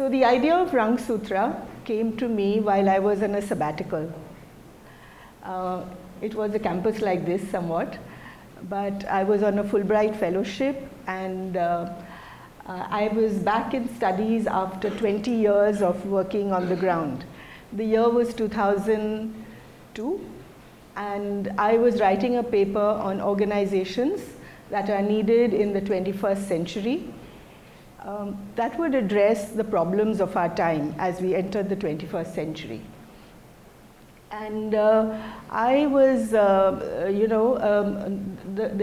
So the idea of Rang Sutra came to me while I was on a sabbatical. It was a campus like this somewhat, but I was on a Fulbright fellowship, and I was back in studies after 20 years of working on the ground. The year was 2002, and I was writing a paper on organizations that are needed in the 21st century that would address the problems of our time as we entered the 21st century. And I was, the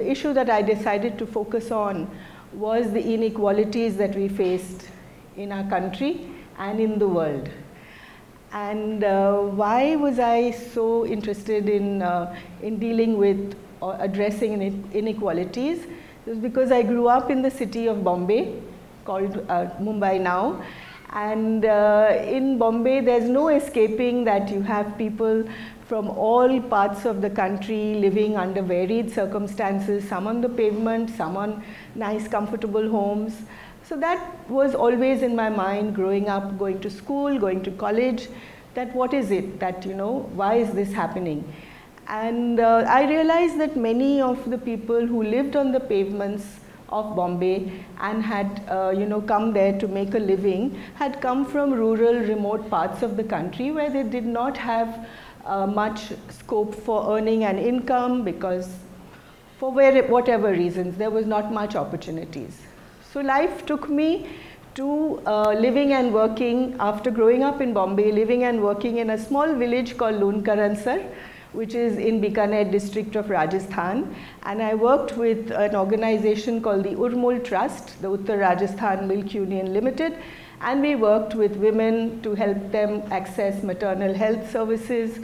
issue that I decided to focus on was the inequalities that we faced in our country and in the world. And why was I so interested in dealing with or addressing inequalities? It was because I grew up in the city of Bombay, called Mumbai now. And in Bombay, there's no escaping that you have people from all parts of the country living under varied circumstances, some on the pavement, some on nice, comfortable homes. So that was always in my mind growing up, going to school, going to college, that what is it that, why is this happening? And I realized that many of the people who lived on the pavements of Bombay and had come there to make a living had come from rural, remote parts of the country where they did not have much scope for earning an income, because for whatever reasons there was not much opportunities. So life took me to living and working, after growing up in Bombay, living and working in a small village called Lunkaransar, which is in Bikaner district of Rajasthan. And I worked with an organization called the Urmul Trust, the Uttar Rajasthan Milk Union Limited, and we worked with women to help them access maternal health services,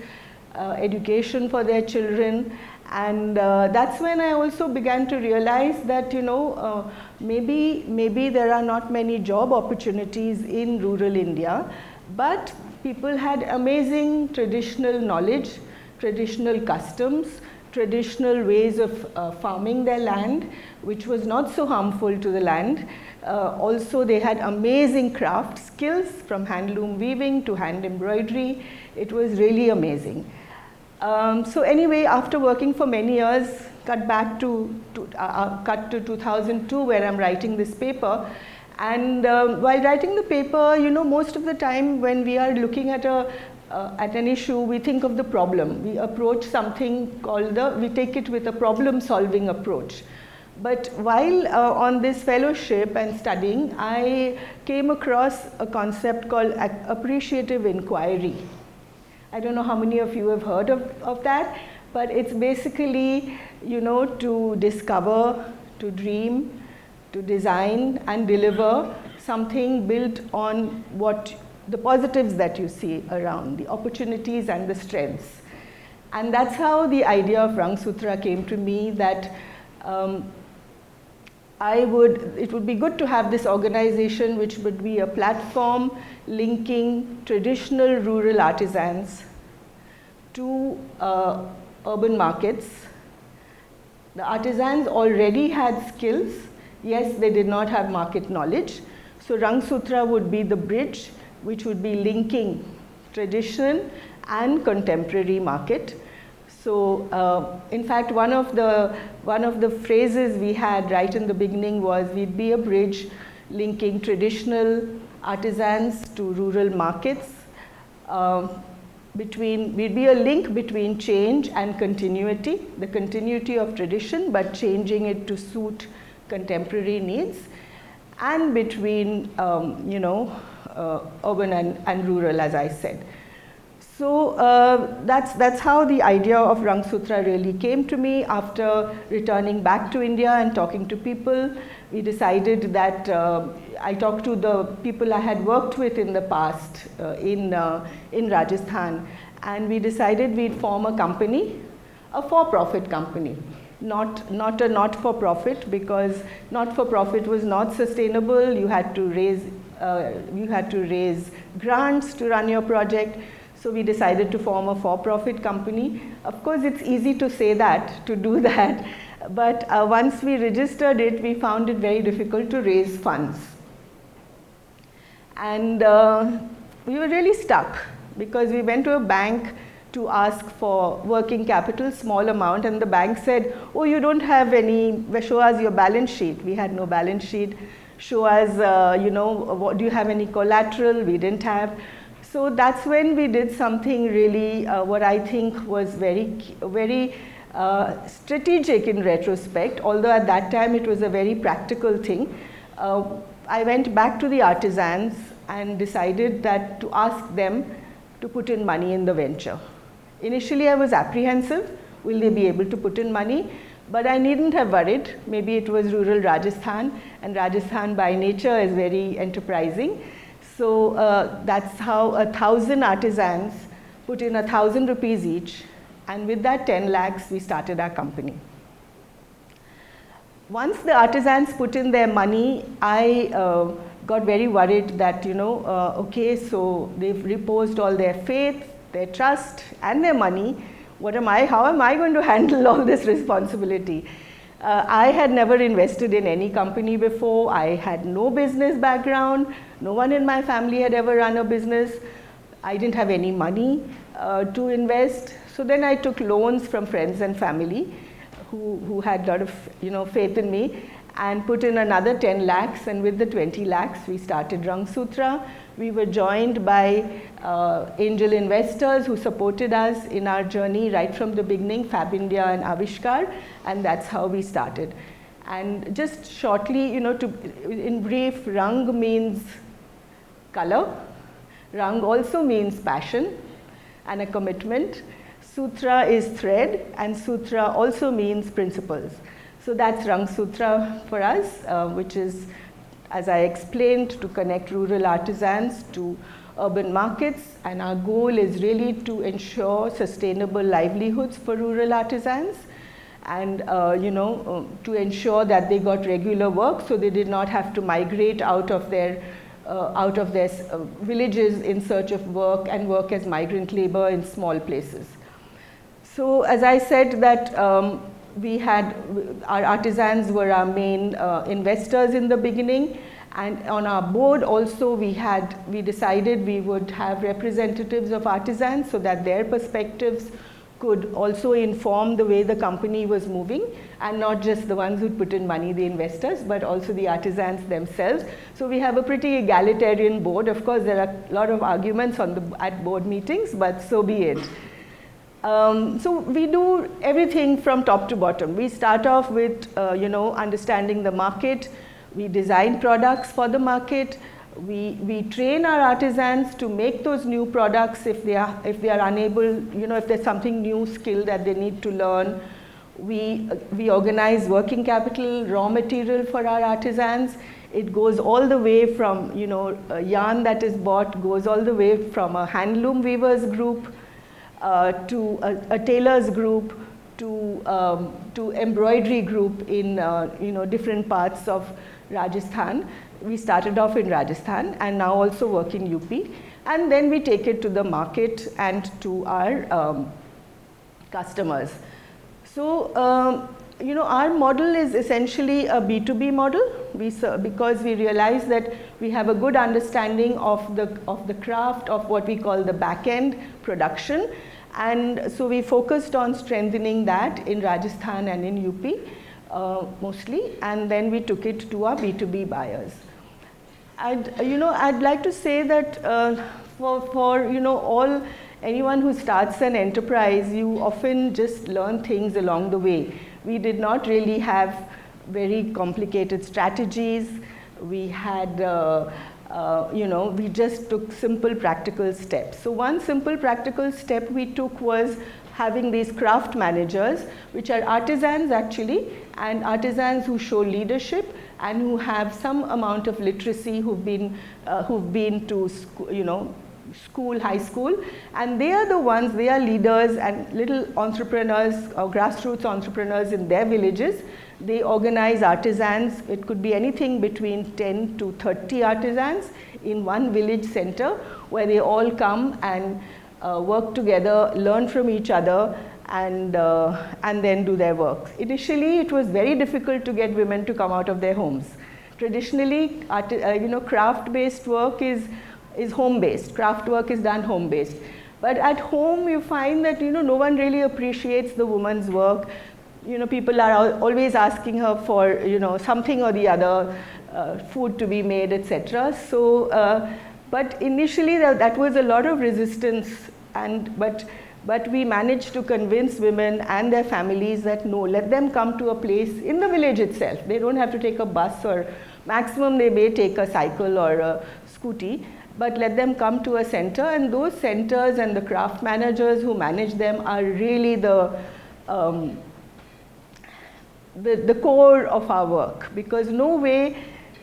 education for their children. And that's when I also began to realize that, maybe there are not many job opportunities in rural India, but people had amazing traditional knowledge, traditional customs, traditional ways of farming their land, which was not so harmful to the land. Also, they had amazing craft skills, from handloom weaving to hand embroidery. It was really amazing. So anyway, after working for many years, cut to 2002, where I'm writing this paper. And while writing the paper, most of the time when we are looking at an issue, we think of the problem. We approach something called we take it with a problem-solving approach. But while on this fellowship and studying, I came across a concept called appreciative inquiry. I don't know how many of you have heard of that, but it's basically, to discover, to dream, to design and deliver something built on the positives that you see around, the opportunities and the strengths. And that's how the idea of Rang Sutra came to me, that it would be good to have this organization which would be a platform linking traditional rural artisans to urban markets. The artisans already had skills. Yes, they did not have market knowledge. So Rang Sutra would be the bridge which would be linking tradition and contemporary market. So in fact, one of the phrases we had right in the beginning was, we'd be a bridge linking traditional artisans to rural markets. We'd be a link between change and continuity, the continuity of tradition, but changing it to suit contemporary needs, and between urban and rural, as I said. So that's how the idea of Rang Sutra really came to me. After returning back to India and talking to people, we decided that I talked to the people I had worked with in the past in Rajasthan, and we decided we'd form a company, a for-profit company. Not a not-for-profit, because not-for-profit was not sustainable. You had to raise grants to run your project. So we decided to form a for-profit company. Of course, it's easy to say that, to do that, but once we registered it, we found it very difficult to raise funds. And we were really stuck because we went to a bank to ask for working capital, small amount, and the bank said, oh, you don't have any, show us your balance sheet. We had no balance sheet. Show us, do you have any collateral? We didn't have. So that's when we did something really, what I think was very strategic in retrospect, although at that time it was a very practical thing. I went back to the artisans and decided that to ask them to put in money in the venture. Initially I was apprehensive, will they be able to put in money? But I needn't have worried. Maybe it was rural Rajasthan, and Rajasthan by nature is very enterprising. So that's how 1,000 artisans put in 1,000 rupees each, and with that 10 lakhs we started our company. Once the artisans put in their money, I got very worried that, okay, so they've reposed all their faith, their trust and their money. How am I going to handle all this responsibility? I had never invested in any company before. I had no business background. No one in my family had ever run a business. I didn't have any money to invest. So then I took loans from friends and family who had a lot of faith in me, and put in another 10 lakhs, and with the 20 lakhs we started Rangsutra. We were joined by angel investors who supported us in our journey right from the beginning, Fab India and Avishkar, and that's how we started. And just shortly, in brief, Rang means color. Rang also means passion and a commitment. Sutra is thread, and Sutra also means principles. So that's Rangsutra for us, which is, as I explained, to connect rural artisans to urban markets, and our goal is really to ensure sustainable livelihoods for rural artisans, and to ensure that they got regular work, so they did not have to migrate out of their villages in search of work and work as migrant labor in small places. So as I said that our artisans were our main investors in the beginning, and on our board also we decided we would have representatives of artisans so that their perspectives could also inform the way the company was moving, and not just the ones who put in money, the investors, but also the artisans themselves. So we have a pretty egalitarian board. Of course, there are a lot of arguments at board meetings, but so be it. So we do everything from top to bottom. We start off with understanding the market. We design products for the market. We train our artisans to make those new products if they are unable, if there's something new skill that they need to learn. We organize working capital, raw material for our artisans. It goes all the way from a yarn that is bought, goes all the way from a handloom weavers group to a tailors group, to embroidery group in different parts of Rajasthan. We started off in Rajasthan and now also work in UP, and then we take it to the market and to our customers. So our model is essentially a B2B model, because we realize that we have a good understanding of the craft of what we call the back end production, and so we focused on strengthening that in Rajasthan and in UP mostly, and then we took it to our B2B buyers. I'd like to say that for anyone who starts an enterprise, you often just learn things along the way. We did not really have very complicated strategies. We had, we just took simple practical steps. So one simple practical step we took was having these craft managers, which are artisans actually, and artisans who show leadership and who have some amount of literacy, who've been to school, high school, and they are the ones, they are leaders and little entrepreneurs or grassroots entrepreneurs in their villages. They organize artisans. It could be anything between 10 to 30 artisans in one village center, where they all come and work together, learn from each other, and then do their work. Initially, it was very difficult to get women to come out of their homes. Traditionally, craft-based work is home-based. Craft work is done home-based. But at home, you find that, no one really appreciates the woman's work. People are always asking her for, something or the other, food to be made, etc. So, but initially that was a lot of resistance, but we managed to convince women and their families that no, let them come to a place in the village itself. They don't have to take a bus, or maximum they may take a cycle or a scooty, but let them come to a center, and those centers and the craft managers who manage them are really the core of our work, because no way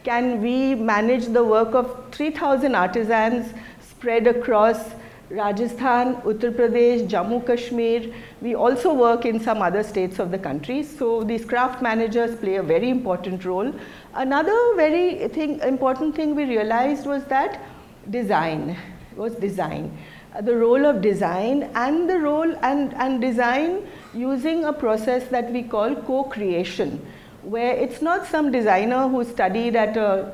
can we manage the work of 3,000 artisans spread across Rajasthan, Uttar Pradesh, Jammu Kashmir. We also work in some other states of the country. So these craft managers play a very important role. Another very important thing we realized was that design. The role of design, and the role and design using a process that we call co-creation, where it's not some designer who studied at a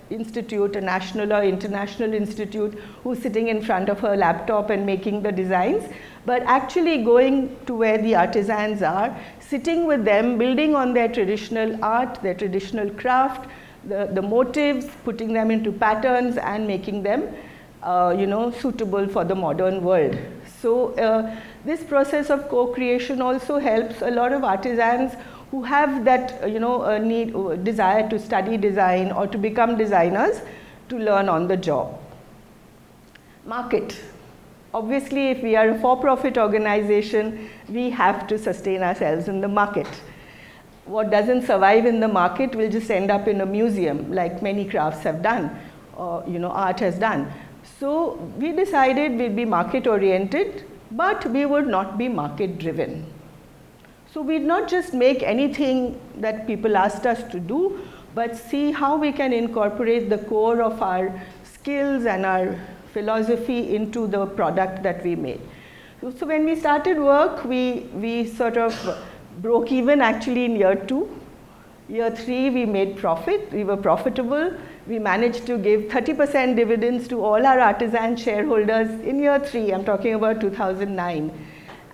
institute, a national or international institute, who's sitting in front of her laptop and making the designs, but actually going to where the artisans are, sitting with them, building on their traditional art, their traditional craft, the motifs, putting them into patterns and making them suitable for the modern world. So this process of co-creation also helps a lot of artisans who have that desire to study design or to become designers to learn on the job. Market. Obviously, if we are a for-profit organization, we have to sustain ourselves in the market. What doesn't survive in the market will just end up in a museum, like many crafts have done, or art has done. So we decided we'd be market-oriented, but we would not be market-driven. So we'd not just make anything that people asked us to do, but see how we can incorporate the core of our skills and our philosophy into the product that we made. So when we started work, we sort of broke even actually in year 2. Year 3, we made profit. We were profitable. We managed to give 30% dividends to all our artisan shareholders in year 3. I'm talking about 2009.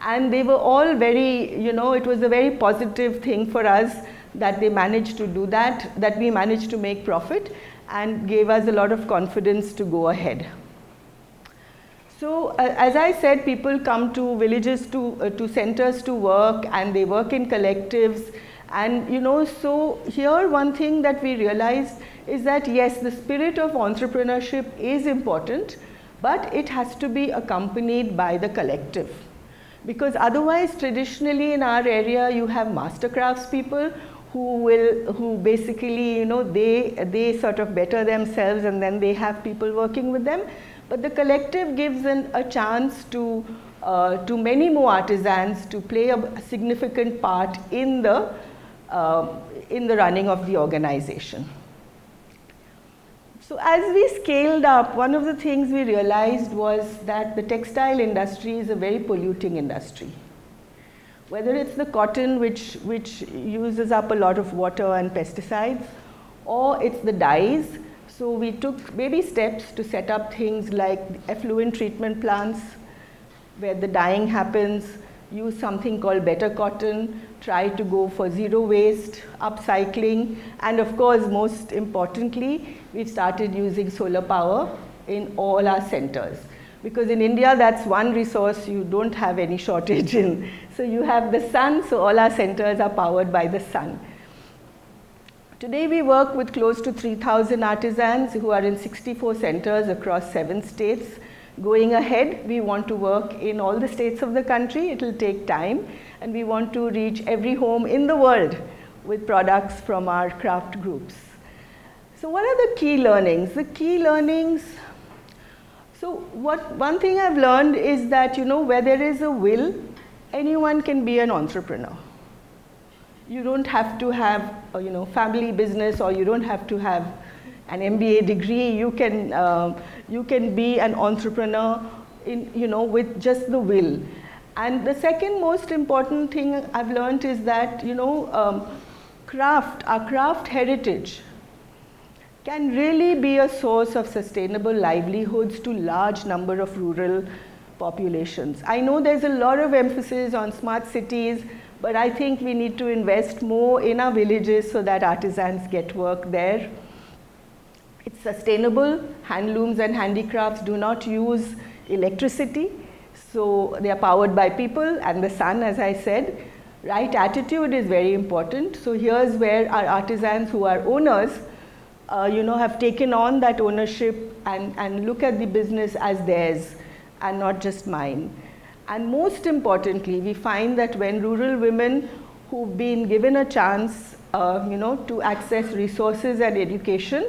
And they were all very, it was a very positive thing for us that they managed to do that we managed to make profit, and gave us a lot of confidence to go ahead. So as I said, people come to villages, to centers to work, and they work in collectives. And so here one thing that we realized is that yes, the spirit of entrepreneurship is important, but it has to be accompanied by the collective. Because otherwise, traditionally in our area, you have master crafts people who basically, they sort of better themselves, and then they have people working with them. But the collective gives a chance to many more artisans to play a significant part in the running of the organization. So as we scaled up, one of the things we realized was that the textile industry is a very polluting industry. Whether it's the cotton, which uses up a lot of water and pesticides, or it's the dyes. So we took baby steps to set up things like effluent treatment plants, where the dyeing happens, use something called better cotton, try to go for zero waste, upcycling, and of course, most importantly, we started using solar power in all our centers. Because in India, that's one resource you don't have any shortage in. So you have the sun, so all our centers are powered by the sun. Today we work with close to 3,000 artisans who are in 64 centers across 7 states. Going ahead, we want to work in all the states of the country. It will take time, and we want to reach every home in the world with products from our craft groups. So what are the key learnings? The key learnings, so one thing I've learned is that, where there is a will, anyone can be an entrepreneur. You don't have to have a family business, or you don't have to have an MBA degree. You can be an entrepreneur with just the will. And the second most important thing I've learned is that our craft heritage can really be a source of sustainable livelihoods to large number of rural populations. I know there's a lot of emphasis on smart cities, but I think we need to invest more in our villages so that artisans get work there. It's sustainable. Handlooms and handicrafts do not use electricity, so they are powered by people and the sun, as I said. Right attitude is very important. So here's where our artisans who are owners have taken on that ownership and look at the business as theirs and not just mine. And most importantly, we find that when rural women who've been given a chance to access resources and education,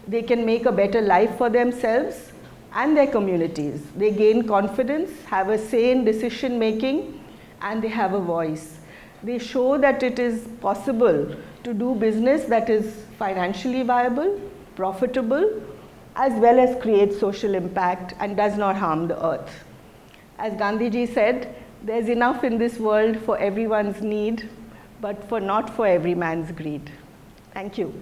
they can make a better life for themselves and their communities. They gain confidence, have a say in decision making, and they have a voice. They show that it is possible to do business that is financially viable, profitable, as well as create social impact and does not harm the earth. As Gandhiji said, there's enough in this world for everyone's need, but not for every man's greed. Thank you.